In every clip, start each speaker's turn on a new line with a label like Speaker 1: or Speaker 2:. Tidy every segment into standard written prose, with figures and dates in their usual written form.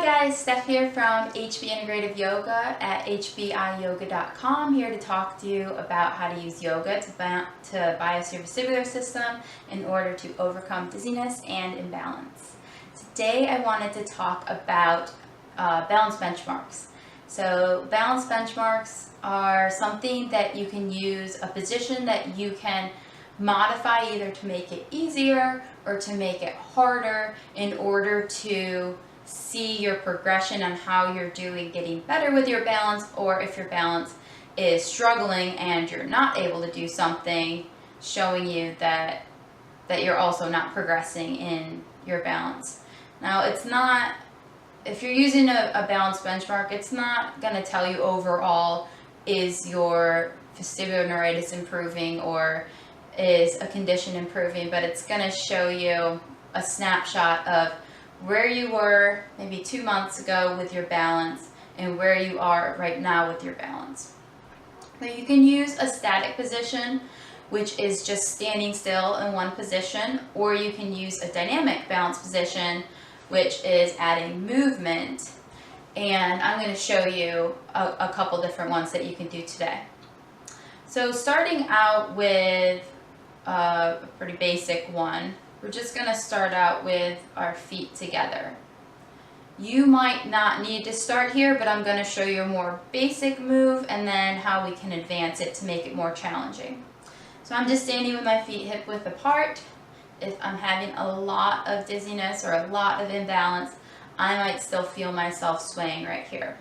Speaker 1: guys, Steph here from HB Integrative Yoga at hbiyoga.com, here to talk to you about how to use yoga to bias your vestibular system in order to overcome dizziness and imbalance. Today I wanted to talk about balance benchmarks. So balance benchmarks are something that you can use, a position that you can modify either to make it easier or to make it harder in order to see your progression on how you're doing getting better with your balance, or if your balance is struggling and you're not able to do something, showing you that you're also not progressing in your balance. Now, it's not, if you're using a balance benchmark, it's not going to tell you overall is your vestibular neuritis improving or is a condition improving, but it's going to show you a snapshot of where you were maybe 2 months ago with your balance and where you are right now with your balance. Now you can use a static position, which is just standing still in one position, or you can use a dynamic balance position, which is adding movement. And I'm going to show you a couple different ones that you can do today. So starting out with a pretty basic one, we're just going to start out with our feet together. You might not need to start here, but I'm going to show you a more basic move and then how we can advance it to make it more challenging. So I'm just standing with my feet hip width apart. If I'm having a lot of dizziness or a lot of imbalance, I might still feel myself swaying right here.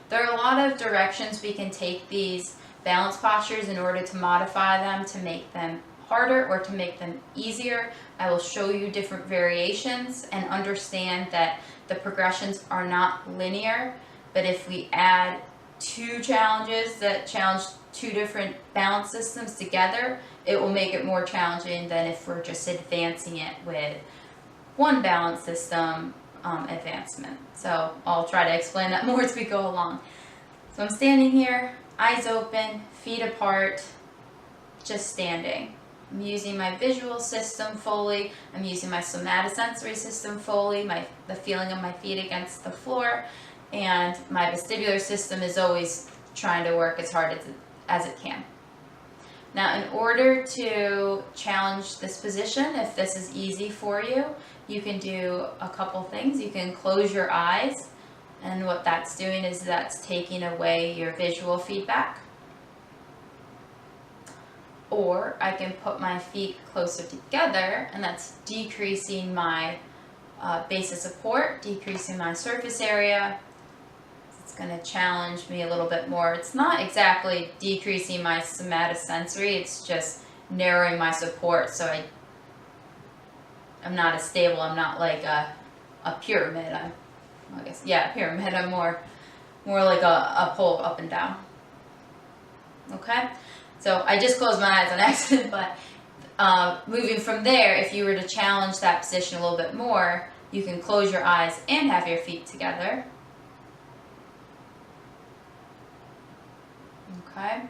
Speaker 1: There are a lot of directions we can take these balance postures in order to modify them to make them harder or to make them easier. I will show you different variations and understand that the progressions are not linear, but if we add two challenges that challenge two different balance systems together, it will make it more challenging than if we're just advancing it with one balance system advancement. So I'll try to explain that more as we go along. So I'm standing here, eyes open, feet apart, just standing. I'm using my visual system fully. I'm using my somatosensory system fully, the feeling of my feet against the floor, and my vestibular system is always trying to work as hard as it can. Now, in order to challenge this position, if this is easy for you, you can do a couple things. You can close your eyes, and what that's doing is that's taking away your visual feedback. Or I can put my feet closer together, and that's decreasing my base of support, decreasing my surface area. It's going to challenge me a little bit more. It's not exactly decreasing my somatosensory, it's just narrowing my support, so I'm not as stable. I'm not like a pyramid. Pyramid. I'm more like a pole up and down. Okay? So I just closed my eyes on accident, but moving from there, if you were to challenge that position a little bit more, you can close your eyes and have your feet together. Okay?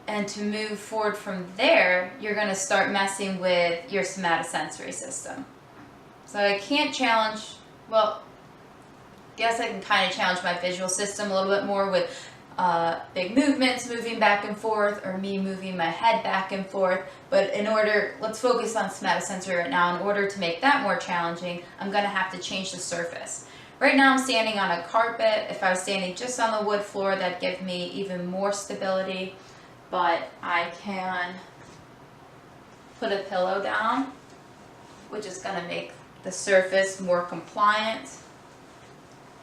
Speaker 1: And to move forward from there, you're going to start messing with your somatosensory system. So I can't challenge, well, I guess I can kind of challenge my visual system a little bit more with big movements, moving back and forth, or me moving my head back and forth. But let's focus on somatosensory right now. In order to make that more challenging, I'm going to have to change the surface. Right now I'm standing on a carpet. If I was standing just on the wood floor, that'd give me even more stability. But I can put a pillow down, which is going to make the surface more compliant,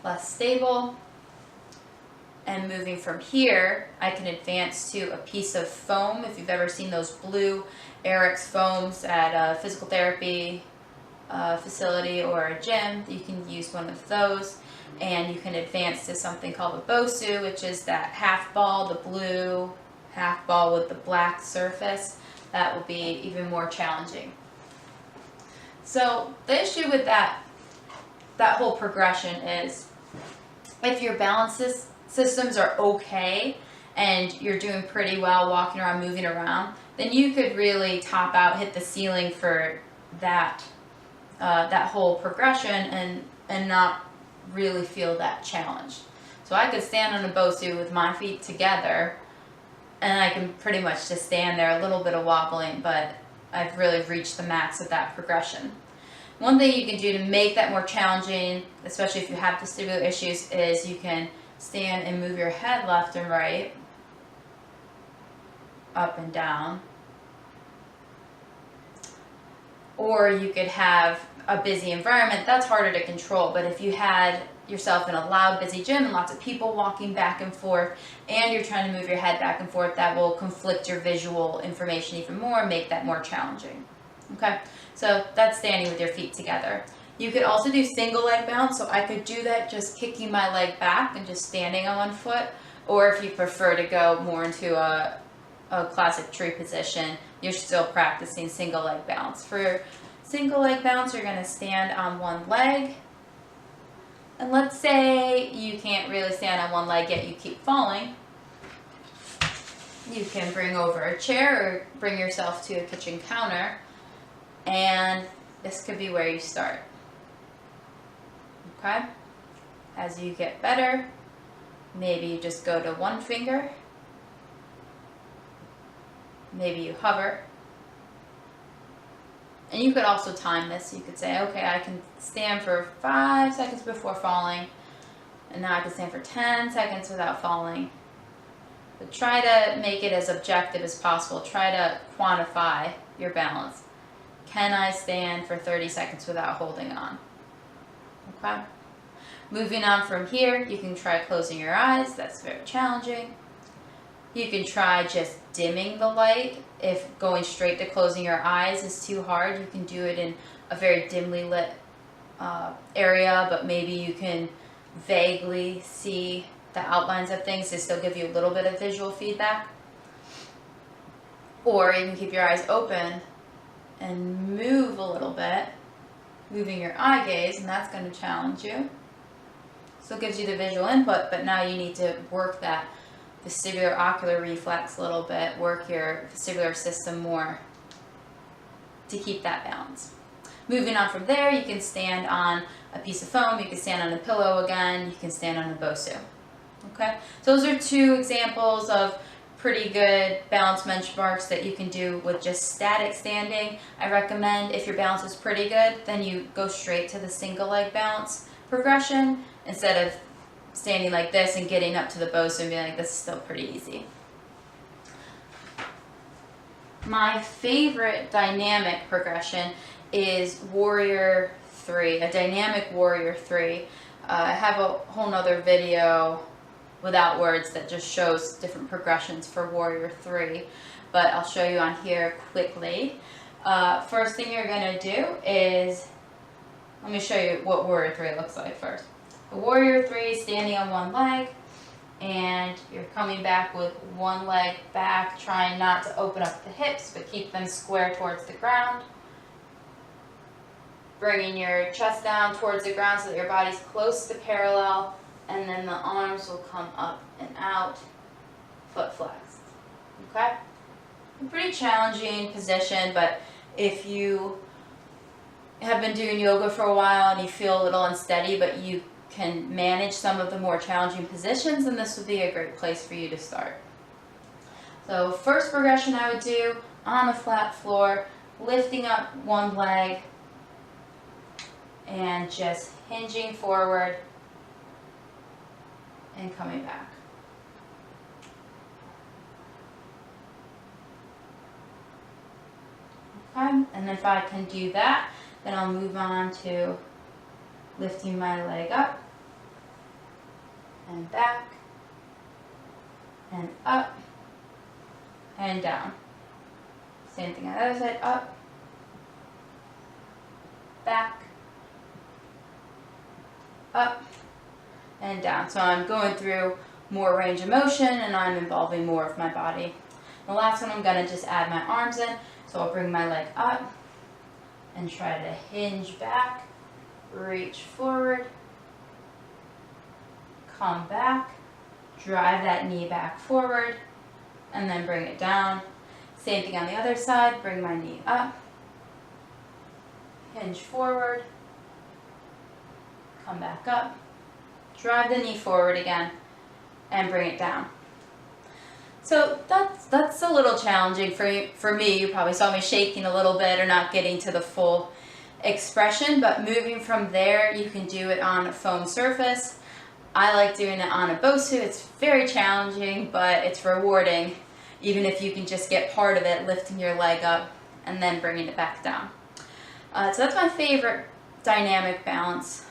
Speaker 1: less stable. And moving from here, I can advance to a piece of foam. If you've ever seen those blue Arex foams at a physical therapy facility or a gym, you can use one of those. And you can advance to something called a bosu, which is that half ball, the blue half ball with the black surface. That will be even more challenging. So the issue with that whole progression is if your balance systems are okay and you're doing pretty well walking around, moving around, then you could really top out, hit the ceiling for that whole progression and and not really feel that challenge. So I could stand on a BOSU with my feet together, and I can pretty much just stand there, a little bit of wobbling, but I've really reached the max of that progression. One thing you can do to make that more challenging, especially if you have vestibular issues, is you can stand and move your head left and right, up and down. Or you could have a busy environment. That's harder to control, but if you had yourself in a loud, busy gym and lots of people walking back and forth, and you're trying to move your head back and forth, that will conflict your visual information even more, make that more challenging. Okay, so that's standing with your feet together. You could also do single leg bounce, so I could do that just kicking my leg back and just standing on one foot, or if you prefer to go more into a classic tree position, you're still practicing single leg bounce. For single leg bounce, you're going to stand on one leg. And let's say you can't really stand on one leg yet, you keep falling. You can bring over a chair or bring yourself to a kitchen counter, and this could be where you start. Okay? As you get better, maybe you just go to one finger. Maybe you hover. And you could also time this. You could say, okay, I can stand for 5 seconds before falling, and now I can stand for 10 seconds without falling. But try to make it as objective as possible. Try to quantify your balance. Can I stand for 30 seconds without holding on? Okay? Moving on from here, you can try closing your eyes. That's very challenging. You can try just dimming the light. If going straight to closing your eyes is too hard, you can do it in a very dimly lit area, but maybe you can vaguely see the outlines of things to still give you a little bit of visual feedback. Or you can keep your eyes open and move a little bit, moving your eye gaze, and that's going to challenge you. Still gives you the visual input, but now you need to work that vestibular ocular reflex a little bit, work your vestibular system more to keep that balance. Moving on from there, you can stand on a piece of foam, you can stand on a pillow again, you can stand on a BOSU. Okay, so those are 2 examples of pretty good balance benchmarks that you can do with just static standing. I recommend if your balance is pretty good, then you go straight to the single leg bounce progression instead of standing like this and getting up to the BOSU and being like, this is still pretty easy. My favorite dynamic progression is Warrior 3, a dynamic Warrior 3. I have a whole nother video without words that just shows different progressions for Warrior 3, but I'll show you on here quickly. First thing you're going to do is, let me show you what Warrior 3 looks like first. The Warrior 3, standing on one leg, and you're coming back with one leg back, trying not to open up the hips, but keep them square towards the ground. Bringing your chest down towards the ground so that your body's close to parallel, and then the arms will come up and out, foot flexed. Okay? A pretty challenging position, but if you have been doing yoga for a while and you feel a little unsteady, but you can manage some of the more challenging positions, then this would be a great place for you to start. So first progression I would do on the flat floor, lifting up one leg and just hinging forward and coming back. Okay, and if I can do that, then I'll move on to lifting my leg up and back and up and down. Same thing on the other side, up, back, up, and down. So I'm going through more range of motion and I'm involving more of my body. The last one, I'm going to just add my arms in. So I'll bring my leg up and try to hinge back, reach forward, come back, drive that knee back forward, and then bring it down. Same thing on the other side, bring my knee up, hinge forward, come back up, drive the knee forward again, and bring it down. So that's a little challenging for me. You probably saw me shaking a little bit or not getting to the full expression, but moving from there, you can do it on a foam surface. I like doing it on a Bosu. It's very challenging, but it's rewarding, even if you can just get part of it, lifting your leg up and then bringing it back down. So that's my favorite dynamic balance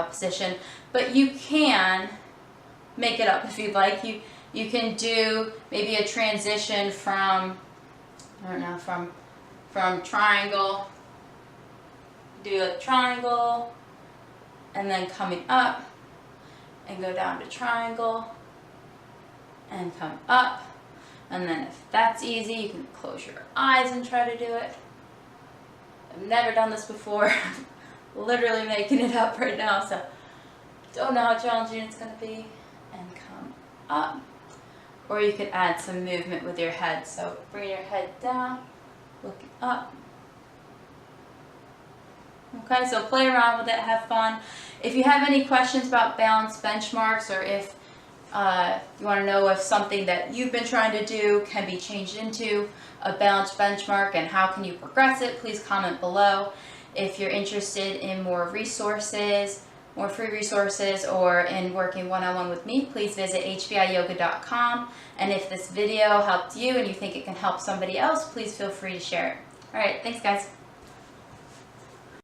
Speaker 1: position, but you can make it up if you'd like. You can do maybe a transition from, I don't know, from triangle, do a triangle, and then coming up, and go down to triangle, and come up, and then if that's easy, you can close your eyes and try to do it. I've never done this before, literally making it up right now, so don't know how challenging it's going to be, and come up. Or you could add some movement with your head. So bring your head down, looking up. Okay, so play around with it, have fun. If you have any questions about balance benchmarks, or if you want to know if something that you've been trying to do can be changed into a balanced benchmark and how can you progress it, please comment below. If you're interested in more resources, more free resources, or in working one-on-one with me, please visit hbiyoga.com. And if this video helped you and you think it can help somebody else, please feel free to share it. All right, thanks guys.